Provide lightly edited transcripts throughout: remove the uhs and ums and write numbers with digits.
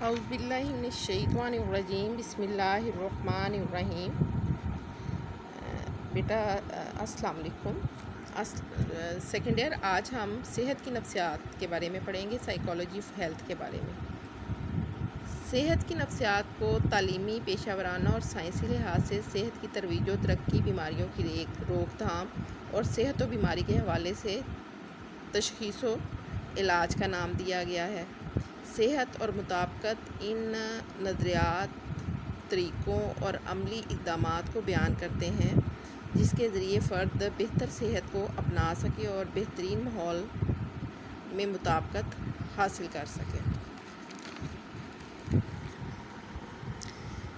اعوذ باللہ من الشیطان الرجیم بسم اللہ الرحمن الرحیم۔ بیٹا السلام علیکم۔ سیکنڈ ایئر، آج ہم صحت کی نفسیات کے بارے میں پڑھیں گے، سائیکالوجی آف ہیلتھ کے بارے میں۔ صحت کی نفسیات کو تعلیمی، پیشہ ورانہ اور سائنسی لحاظ سے صحت کی ترویج و ترقی، بیماریوں کی روک تھام اور صحت و بیماری کے حوالے سے تشخیص و علاج کا نام دیا گیا ہے۔ صحت اور مطابقت ان نظریات، طریقوں اور عملی اقدامات کو بیان کرتے ہیں جس کے ذریعے فرد بہتر صحت کو اپنا سکے اور بہترین ماحول میں مطابقت حاصل کر سکے۔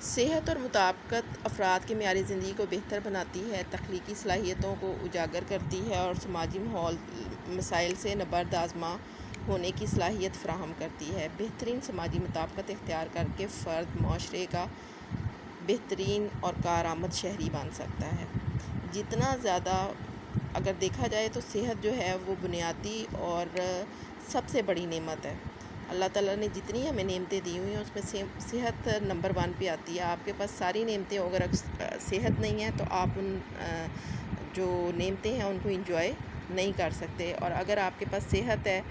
صحت اور مطابقت افراد کے معیار زندگی کو بہتر بناتی ہے، تخلیقی صلاحیتوں کو اجاگر کرتی ہے اور سماجی ماحول مسائل سے نبرد آزما ہونے کی صلاحیت فراہم کرتی ہے۔ بہترین سماجی مطابقت اختیار کر کے فرد معاشرے کا بہترین اور کارآمد شہری بن سکتا ہے۔ جتنا زیادہ اگر دیکھا جائے تو صحت جو ہے وہ بنیادی اور سب سے بڑی نعمت ہے۔ اللہ تعالیٰ نے جتنی ہمیں نعمتیں دی ہوئی ہیں اس میں صحت نمبر 1 پہ آتی ہے۔ آپ کے پاس ساری نعمتیں ہو، اگر صحت نہیں ہے تو آپ ان جو نعمتیں ہیں ان کو انجوائے نہیں کر سکتے، اور اگر آپ کے پاس صحت ہے،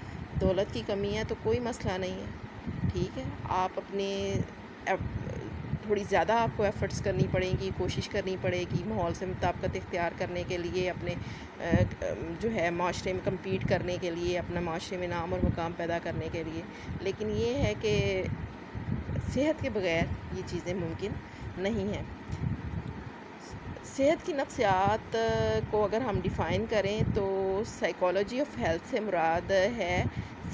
دولت کی کمی ہے تو کوئی مسئلہ نہیں ہے، ٹھیک ہے۔ آپ اپنے تھوڑی زیادہ آپ کو ایفرٹس کرنی پڑیں گی، کوشش کرنی پڑے گی ماحول سے مطابقت اختیار کرنے کے لیے، اپنے جو ہے معاشرے میں کمپیٹ کرنے کے لیے، اپنا معاشرے میں نام اور مقام پیدا کرنے کے لیے، لیکن یہ ہے کہ صحت کے بغیر یہ چیزیں ممکن نہیں ہیں۔ صحت کی نفسیات کو اگر ہم ڈیفائن کریں تو سائیکالوجی آف ہیلتھ سے مراد ہے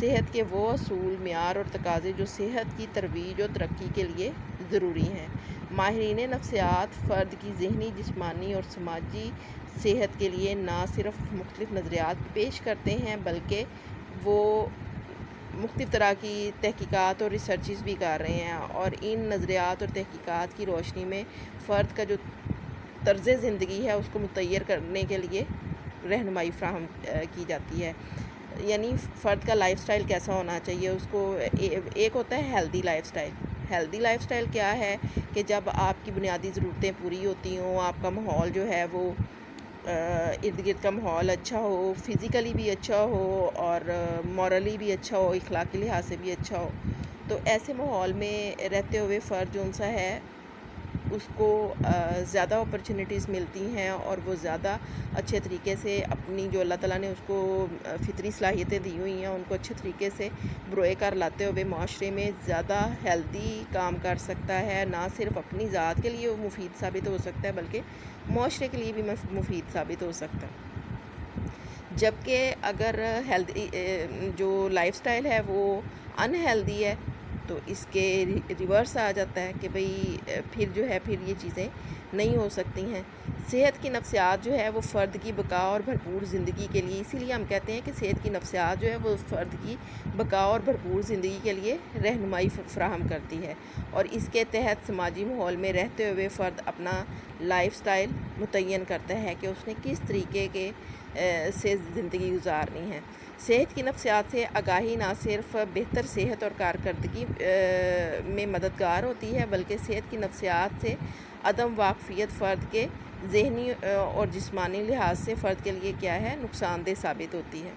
صحت کے وہ اصول، معیار اور تقاضے جو صحت کی ترویج و ترقی کے لیے ضروری ہیں۔ ماہرین نفسیات فرد کی ذہنی، جسمانی اور سماجی صحت کے لیے نہ صرف مختلف نظریات پیش کرتے ہیں بلکہ وہ مختلف طرح کی تحقیقات اور ریسرچز بھی کر رہے ہیں، اور ان نظریات اور تحقیقات کی روشنی میں فرد کا جو طرز زندگی ہے اس کو متعین کرنے کے لیے رہنمائی فراہم کی جاتی ہے۔ یعنی فرد کا لائف سٹائل کیسا ہونا چاہیے، اس کو ایک ہوتا ہے healthy life style. Healthy life style کیا ہے کہ جب آپ کی بنیادی ضرورتیں پوری ہوتی ہوں، آپ کا ماحول جو ہے وہ ارد گرد کا ماحول اچھا ہو، فزیکلی بھی اچھا ہو اور مورلی بھی اچھا ہو، اخلاقی لحاظ سے بھی اچھا ہو، تو ایسے ماحول میں رہتے ہوئے فرد جو سا ہے اس کو زیادہ اپرچونیٹیز ملتی ہیں اور وہ زیادہ اچھے طریقے سے اپنی جو اللہ تعالیٰ نے اس کو فطری صلاحیتیں دی ہوئی ہیں ان کو اچھے طریقے سے بروئے کر لاتے ہوئے معاشرے میں زیادہ ہیلدی کام کر سکتا ہے۔ نہ صرف اپنی ذات کے لیے وہ مفید ثابت ہو سکتا ہے بلکہ معاشرے کے لیے بھی مفید ثابت ہو سکتا ہے۔ جبکہ اگر جو لائف سٹائل ہے وہ ان ہیلدی ہے تو اس کے ریورس آ جاتا ہے کہ بھئی پھر یہ چیزیں نہیں ہو سکتی ہیں۔ صحت کی نفسیات جو ہے وہ فرد کی بقا اور بھرپور زندگی کے لیے، اسی لیے ہم کہتے ہیں کہ صحت کی نفسیات جو ہے وہ فرد کی بقا اور بھرپور زندگی کے لیے رہنمائی فراہم کرتی ہے، اور اس کے تحت سماجی ماحول میں رہتے ہوئے فرد اپنا لائف سٹائل متعین کرتا ہے کہ اس نے کس طریقے سے زندگی گزارنی ہے۔ صحت کی نفسیات سے آگاہی نہ صرف بہتر صحت اور کارکردگی میں مددگار ہوتی ہے بلکہ صحت کی نفسیات سے عدم واقفیت فرد کے ذہنی اور جسمانی لحاظ سے فرد کے لیے کیا ہے، نقصان دہ ثابت ہوتی ہے۔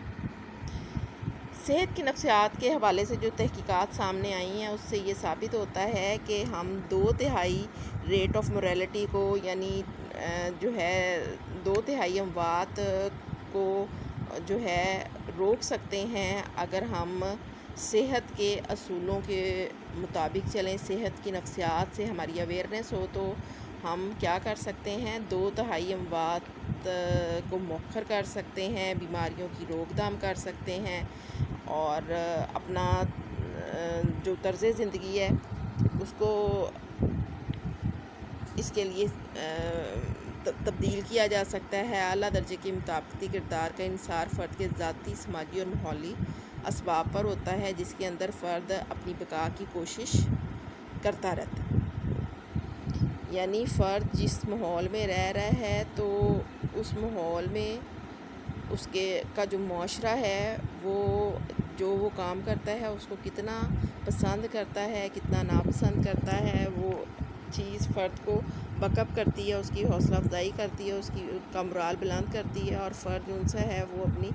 صحت کی نفسیات کے حوالے سے جو تحقیقات سامنے آئی ہیں اس سے یہ ثابت ہوتا ہے کہ ہم 2/3 ریٹ آف مورٹیلٹی کو، یعنی جو ہے 2/3 اموات کو جو ہے روک سکتے ہیں اگر ہم صحت کے اصولوں کے مطابق چلیں۔ صحت کی نفسیات سے ہماری اویئرنیس ہو تو ہم کیا کر سکتے ہیں، 2/3 اموات کو مؤخر کر سکتے ہیں، بیماریوں کی روک تھام کر سکتے ہیں، اور اپنا جو طرز زندگی ہے اس کو اس کے لیے تبدیل کیا جا سکتا ہے۔ اعلیٰ درجے کی مطابقتی کردار کا انحصار فرد کے ذاتی، سماجی اور ماحولی اسباب پر ہوتا ہے جس کے اندر فرد اپنی بقا کی کوشش کرتا رہتا ہے۔ یعنی فرد جس ماحول میں رہ رہا ہے تو اس ماحول میں اس کا جو معاشرہ ہے وہ جو کام کرتا ہے اس کو کتنا پسند کرتا ہے کتنا ناپسند کرتا ہے، وہ چیز فرد کو بک اپ کرتی ہے، اس کی حوصلہ افزائی کرتی ہے، اس کا مرال بلند کرتی ہے، اور فرد جو سا ہے وہ اپنی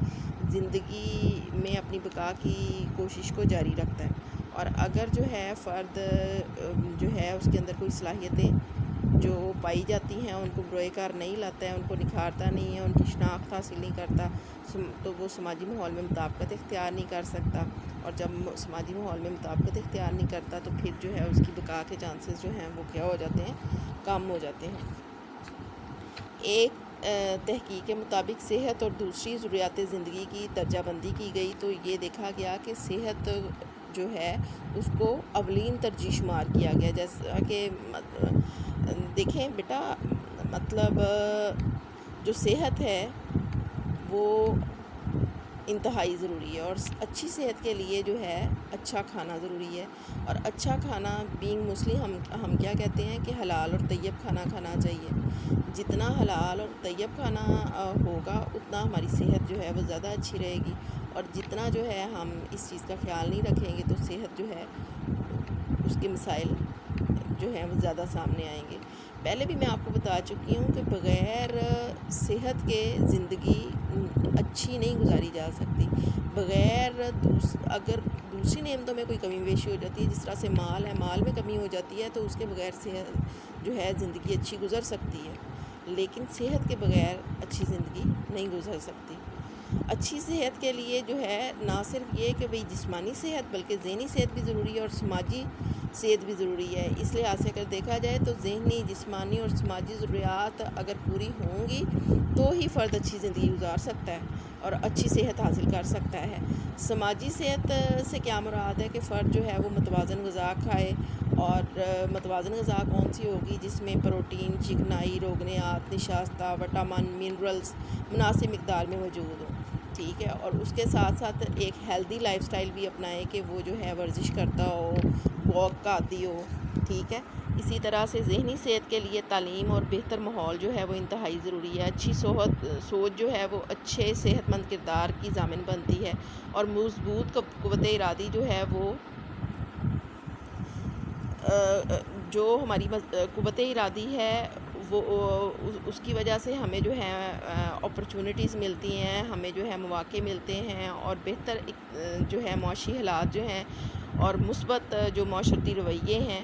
زندگی میں اپنی بقا کی کوشش کو جاری رکھتا ہے۔ اور اگر جو ہے فرد جو ہے اس کے اندر کوئی صلاحیتیں جو پائی جاتی ہیں ان کو بروئے کار نہیں لاتا ہے، ان کو نکھارتا نہیں ہے، ان کی شناخت حاصل نہیں کرتا، تو وہ سماجی ماحول میں مطابقت اختیار نہیں کر سکتا، اور جب سماجی ماحول میں مطابقت اختیار نہیں کرتا تو پھر جو ہے اس کی بقا کے چانسز جو ہیں وہ کیا ہو جاتے ہیں، کم ہو جاتے ہیں۔ ایک تحقیق کے مطابق صحت اور دوسری ضروریات زندگی کی درجہ بندی کی گئی تو یہ دیکھا گیا کہ صحت جو ہے اس کو اولین ترجیح شمار کیا گیا، جیسا کہ دیکھیں بیٹا، مطلب جو صحت ہے وہ انتہائی ضروری ہے، اور اچھی صحت کے لیے جو ہے اچھا کھانا ضروری ہے، اور اچھا کھانا بینگ مسلم ہم کیا کہتے ہیں کہ حلال اور طیب کھانا کھانا چاہیے۔ جتنا حلال اور طیب کھانا ہوگا اتنا ہماری صحت جو ہے وہ زیادہ اچھی رہے گی، اور جتنا جو ہے ہم اس چیز کا خیال نہیں رکھیں گے تو صحت جو ہے اس کے مسائل جو ہیں وہ زیادہ سامنے آئیں گے۔ پہلے بھی میں آپ کو بتا چکی ہوں کہ بغیر صحت کے زندگی اچھی نہیں گزاری جا سکتی۔ بغیر اگر دوسری نعمتوں میں کوئی کمی بیشی ہو جاتی ہے، جس طرح سے مال ہے، مال میں کمی ہو جاتی ہے تو اس کے بغیر صحت جو ہے زندگی اچھی گزر سکتی ہے، لیکن صحت کے بغیر اچھی زندگی نہیں گزر سکتی۔ اچھی صحت کے لیے جو ہے نہ صرف یہ کہ بھئی جسمانی صحت بلکہ ذہنی صحت بھی ضروری ہے، اور سماجی صحت بھی ضروری ہے۔ اس لحاظ سے اگر دیکھا جائے تو ذہنی، جسمانی اور سماجی ضروریات اگر پوری ہوں گی تو ہی فرد اچھی زندگی گزار سکتا ہے اور اچھی صحت حاصل کر سکتا ہے۔ سماجی صحت سے کیا مراد ہے کہ فرد جو ہے وہ متوازن غذا کھائے، اور متوازن غذا کون سی ہوگی؟ جس میں پروٹین، چکنائی، روغنیات، نشاستہ، وٹامن، منرلز مناسب مقدار میں موجود ہوں، ٹھیک ہے، اور اس کے ساتھ ساتھ ایک ہیلدی لائف سٹائل بھی اپنائے کہ وہ جو ہے ورزش کرتا ہو، واک کا عادی ہو، ٹھیک ہے۔ اسی طرح سے ذہنی صحت کے لیے تعلیم اور بہتر ماحول جو ہے وہ انتہائی ضروری ہے۔ اچھی سوچ جو ہے وہ اچھے صحت مند کردار کی ضامن بنتی ہے، اور مضبوط قوت ارادی جو ہے وہ جو ہماری قوت ارادی ہے وہ اس کی وجہ سے ہمیں جو ہے اپرچونٹیز ملتی ہیں، ہمیں جو ہے مواقع ملتے ہیں، اور بہتر جو ہے معاشی حالات جو ہیں اور مثبت جو معاشرتی رویے ہیں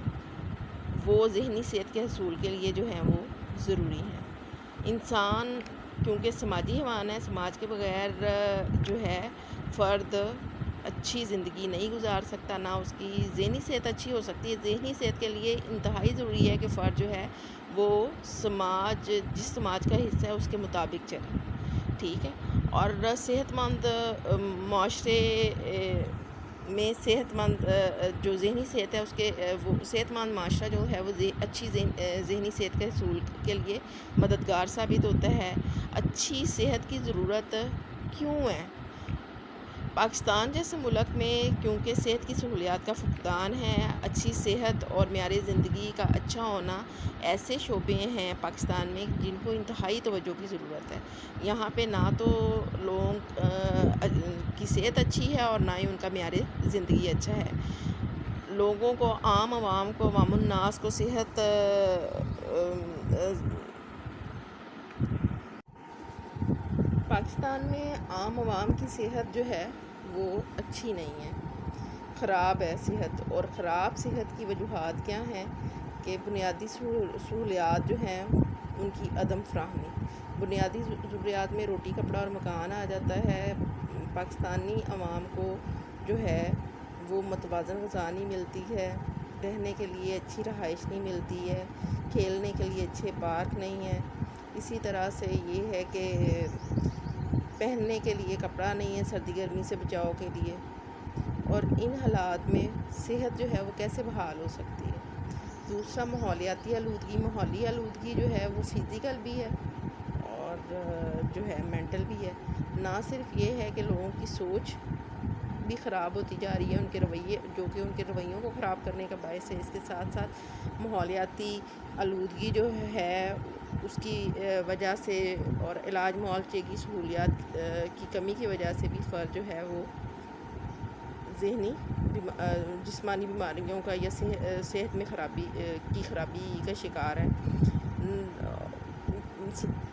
وہ ذہنی صحت کے حصول کے لیے جو ہیں وہ ضروری ہیں۔ انسان کیونکہ سماجی حیوان ہے، سماج کے بغیر جو ہے فرد اچھی زندگی نہیں گزار سکتا، نہ اس کی ذہنی صحت اچھی ہو سکتی ہے۔ ذہنی صحت کے لیے انتہائی ضروری ہے کہ فرد جو ہے وہ جس سماج کا حصہ ہے اس کے مطابق چلے، ٹھیک ہے، اور صحت مند معاشرے میں صحت مند جو ذہنی صحت ہے اس کے وہ صحت مند معاشرہ جو ہے وہ اچھی ذہنی صحت کے حصول کے لیے مددگار ثابت ہوتا ہے۔ اچھی صحت کی ضرورت کیوں ہے؟ پاکستان جیسے ملک میں کیونکہ صحت کی سہولیات کا فقدان ہے، اچھی صحت اور معیار زندگی کا اچھا ہونا ایسے شعبے ہیں پاکستان میں جن کو انتہائی توجہ کی ضرورت ہے۔ یہاں پہ نہ تو لوگوں کی صحت اچھی ہے اور نہ ہی ان کا معیار زندگی اچھا ہے۔ لوگوں کو، عوام کو، عوام الناس کو صحت پاکستان میں عوام کی صحت جو ہے وہ اچھی نہیں ہے، خراب ہے صحت، اور خراب صحت کی وجوہات کیا ہیں کہ بنیادی سہولیات جو ہیں ان کی عدم فراہمی۔ بنیادی ضروریات میں روٹی، کپڑا اور مکان آ جاتا ہے۔ پاکستانی عوام کو جو ہے وہ متوازن غذا نہیں ملتی ہے، رہنے کے لیے اچھی رہائش نہیں ملتی ہے، کھیلنے کے لیے اچھے پارک نہیں ہیں، اسی طرح سے یہ ہے کہ پہننے کے لیے کپڑا نہیں ہے سردی گرمی سے بچاؤ کے لیے، اور ان حالات میں صحت جو ہے وہ کیسے بحال ہو سکتی ہے؟ دوسرا ماحولیاتی آلودگی۔ ماحولی آلودگی جو ہے وہ فزیکل بھی ہے اور جو ہے مینٹل بھی ہے۔ نہ صرف یہ ہے کہ لوگوں کی سوچ بھی خراب ہوتی جا رہی ہے، ان کے رویے جو کہ ان کے رویوں کو خراب کرنے کا باعث ہے، اس کے ساتھ ساتھ ماحولیاتی آلودگی جو ہے اس کی وجہ سے اور علاج معالجے کی سہولیات کی کمی کی وجہ سے بھی فرد جو ہے وہ ذہنی جسمانی بیماریوں کا یا صحت میں خرابی کا شکار ہے.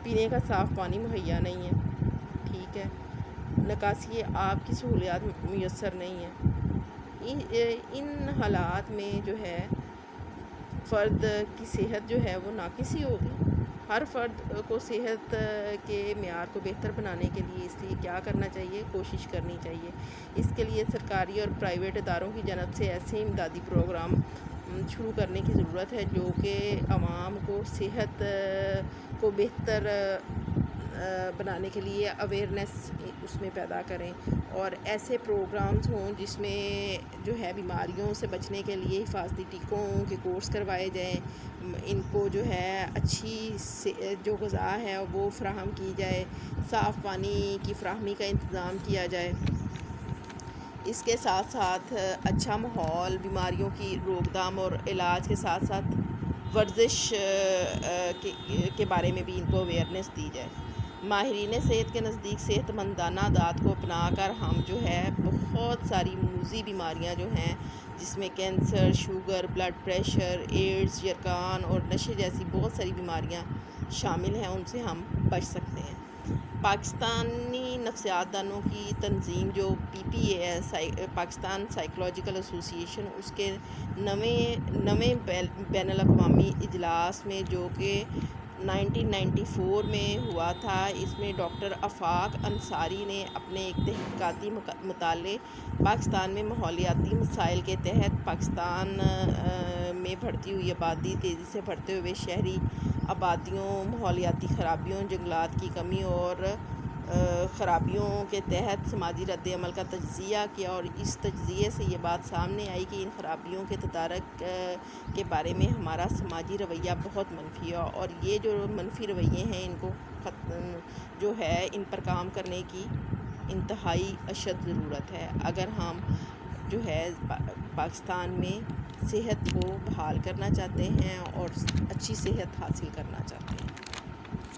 پینے کا صاف پانی مہیا نہیں ہے. ٹھیک ہے. نکاسی آب کی سہولیات میسر نہیں ہیں. ان حالات میں جو ہے فرد کی صحت جو ہے وہ ناقص ہی ہوگی. ہر فرد کو صحت کے معیار کو بہتر بنانے کے لیے اس لیے کیا کرنا چاہیے؟ کوشش کرنی چاہیے. اس کے لیے سرکاری اور پرائیویٹ اداروں کی جانب سے ایسے امدادی پروگرام شروع کرنے کی ضرورت ہے جو کہ عوام کو صحت کو بہتر بنانے کے لیے اویئرنیس اس میں پیدا کریں، اور ایسے پروگرامز ہوں جس میں جو ہے بیماریوں سے بچنے کے لیے حفاظتی ٹیکوں کے کورس کروائے جائیں. ان کو جو ہے اچھی جو غذا ہے وہ فراہم کی جائے، صاف پانی کی فراہمی کا انتظام کیا جائے. اس کے ساتھ ساتھ اچھا ماحول، بیماریوں کی روک تھام اور علاج کے ساتھ ساتھ ورزش کے بارے میں بھی ان کو اویئرنیس دی جائے. ماہرین صحت کے نزدیک صحت مندانہ عادات کو اپنا کر ہم جو ہے بہت ساری موذی بیماریاں جو ہیں جس میں cancer, sugar, blood pressure, AIDS, یرقان اور نشے جیسی بہت ساری بیماریاں شامل ہیں، ان سے ہم بچ سکتے ہیں. پاکستانی نفسیات دانوں کی تنظیم جو PPA ہے، پاکستان سائیکولوجیکل ایسوسی ایشن، اس کے نویں بین الاقوامی اجلاس میں جو کہ 1994 میں ہوا تھا، اس میں ڈاکٹر آفاق انصاری نے اپنے ایک تحقیقاتی مطالعے پاکستان میں ماحولیاتی مسائل کے تحت پاکستان میں بڑھتی ہوئی آبادی، تیزی سے بڑھتے ہوئے شہری آبادیوں، ماحولیاتی خرابیوں، جنگلات کی کمی اور خرابیوں کے تحت سماجی رد عمل کا تجزیہ کیا، اور اس تجزیے سے یہ بات سامنے آئی کہ ان خرابیوں کے تدارک کے بارے میں ہمارا سماجی رویہ بہت منفی ہے، اور یہ جو منفی رویے ہیں ان کو جو ہے ان پر کام کرنے کی انتہائی اشد ضرورت ہے اگر ہم جو ہے پاکستان میں صحت کو بحال کرنا چاہتے ہیں اور اچھی صحت حاصل کرنا چاہتے ہیں.